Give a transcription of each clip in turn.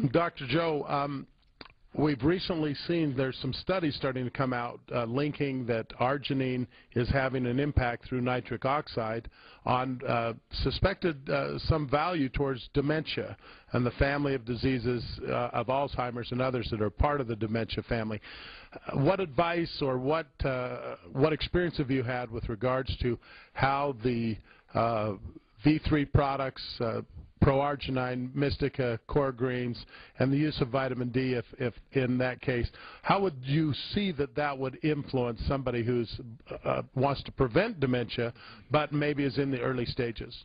Dr. Joe, we've recently seen there's some studies starting to come out linking that arginine is having an impact through nitric oxide on suspected some value towards dementia and the family of diseases of Alzheimer's and others that are part of the dementia family. What advice or what experience have you had with regards to how the V3 products, ProArgi, Mystica, Core Greens, and the use of vitamin D, if in that case, how would you see that would influence somebody who wants to prevent dementia, but maybe is in the early stages?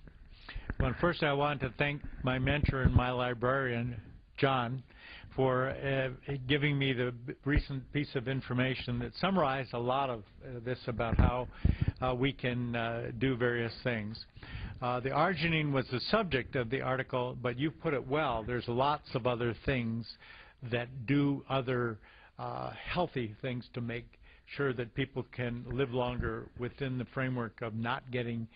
Well, first I want to thank my mentor and my librarian, John, for giving me the recent piece of information that summarized a lot of this about how we can do various things. The arginine was the subject of the article, but you put it well. There's lots of other things that do other healthy things to make sure that people can live longer within the framework of not getting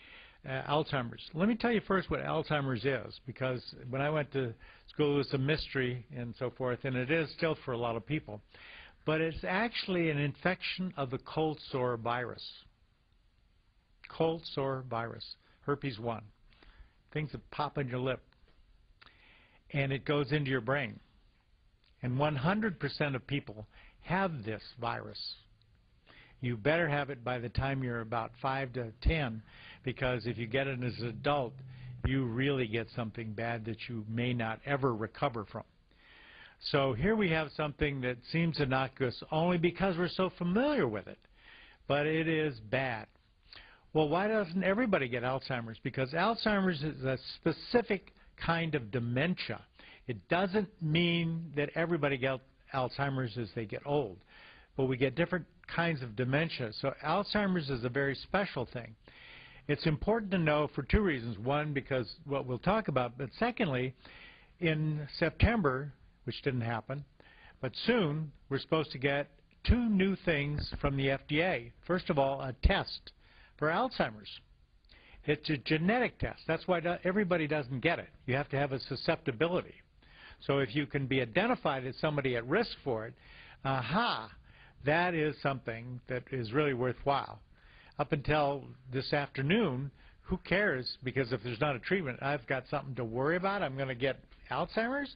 Alzheimer's. Let me tell you first what Alzheimer's is, because when I went to school it was a mystery and so forth, and it is still for a lot of people. But it's actually an infection of the cold sore virus. Cold sore virus. Herpes 1, things that pop in your lip, and it goes into your brain. And 100% of people have this virus. You better have it by the time you're about 5 to 10, because if you get it as an adult, you really get something bad that you may not ever recover from. So here we have something that seems innocuous only because we're so familiar with it, but it is bad. Well, why doesn't everybody get Alzheimer's? Because Alzheimer's is a specific kind of dementia. It doesn't mean that everybody gets Alzheimer's as they get old, but we get different kinds of dementia. So Alzheimer's is a very special thing. It's important to know for two reasons. One, because what we'll talk about, but secondly, in September, which didn't happen, but soon, we're supposed to get 2 new things from the FDA. First of all, a test for Alzheimer's. It's a genetic test. That's why everybody doesn't get it. You have to have a susceptibility. So if you can be identified as somebody at risk for it, that is something that is really worthwhile. Up until this afternoon, who cares? Because if there's not a treatment, I've got something to worry about. I'm going to get Alzheimer's.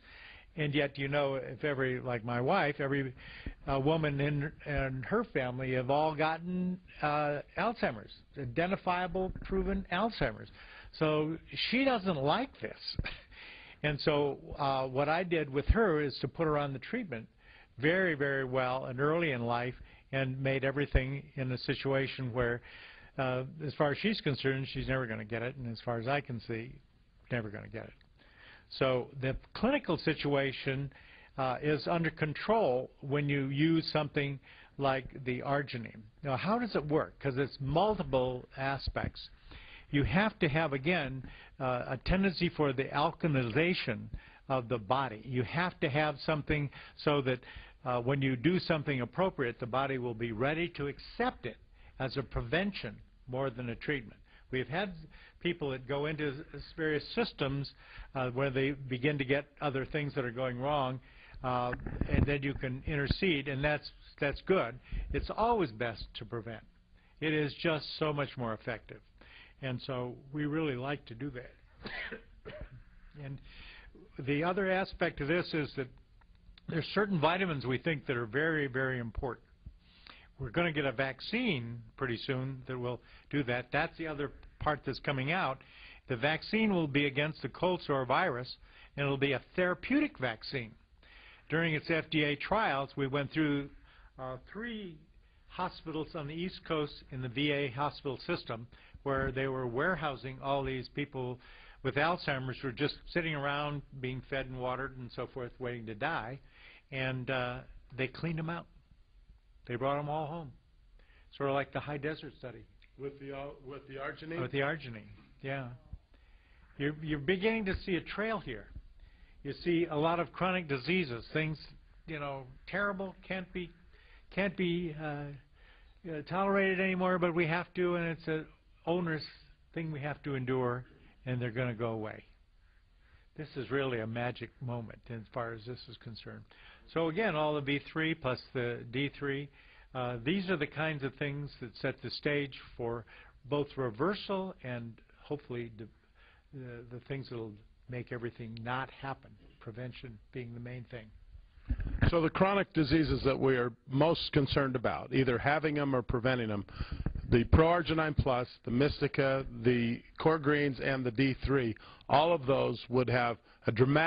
And yet, you know, if like my wife, every woman in her family have all gotten Alzheimer's, identifiable, proven Alzheimer's. So she doesn't like this. And so what I did with her is to put her on the treatment very, very well and early in life, and made everything in a situation where, as far as she's concerned, she's never going to get it, and as far as I can see, never going to get it. So the clinical situation is under control when you use something like the arginine. Now, how does it work? Because it's multiple aspects. You have to have, again, a tendency for the alkalization of the body. You have to have something so that when you do something appropriate, the body will be ready to accept it as a prevention more than a treatment. We've had people that go into various systems where they begin to get other things that are going wrong, and then you can intercede, and that's good. It's always best to prevent. It is just so much more effective. And so we really like to do that. And the other aspect of this is that there's certain vitamins we think that are very, very important. We're going to get a vaccine pretty soon that will do that. That's the other part that's coming out. The vaccine will be against the cold sore virus, and it will be a therapeutic vaccine. During its FDA trials, we went through 3 hospitals on the East Coast in the VA hospital system where they were warehousing all these people with Alzheimer's who were just sitting around being fed and watered and so forth, waiting to die, and they cleaned them out. They brought them all home, sort of like the high desert study. With the arginine? With the arginine, yeah. You're beginning to see a trail here. You see a lot of chronic diseases, things, you know, terrible, can't be tolerated anymore, but we have to, and it's an onerous thing we have to endure, and they're going to go away. This is really a magic moment as far as this is concerned. So again, all the B3 plus the D3, these are the kinds of things that set the stage for both reversal and hopefully the things that will make everything not happen, prevention being the main thing. So the chronic diseases that we are most concerned about, either having them or preventing them, the ProArgi Plus, the Mystica, the Core Greens, and the D3, all of those would have a dramatic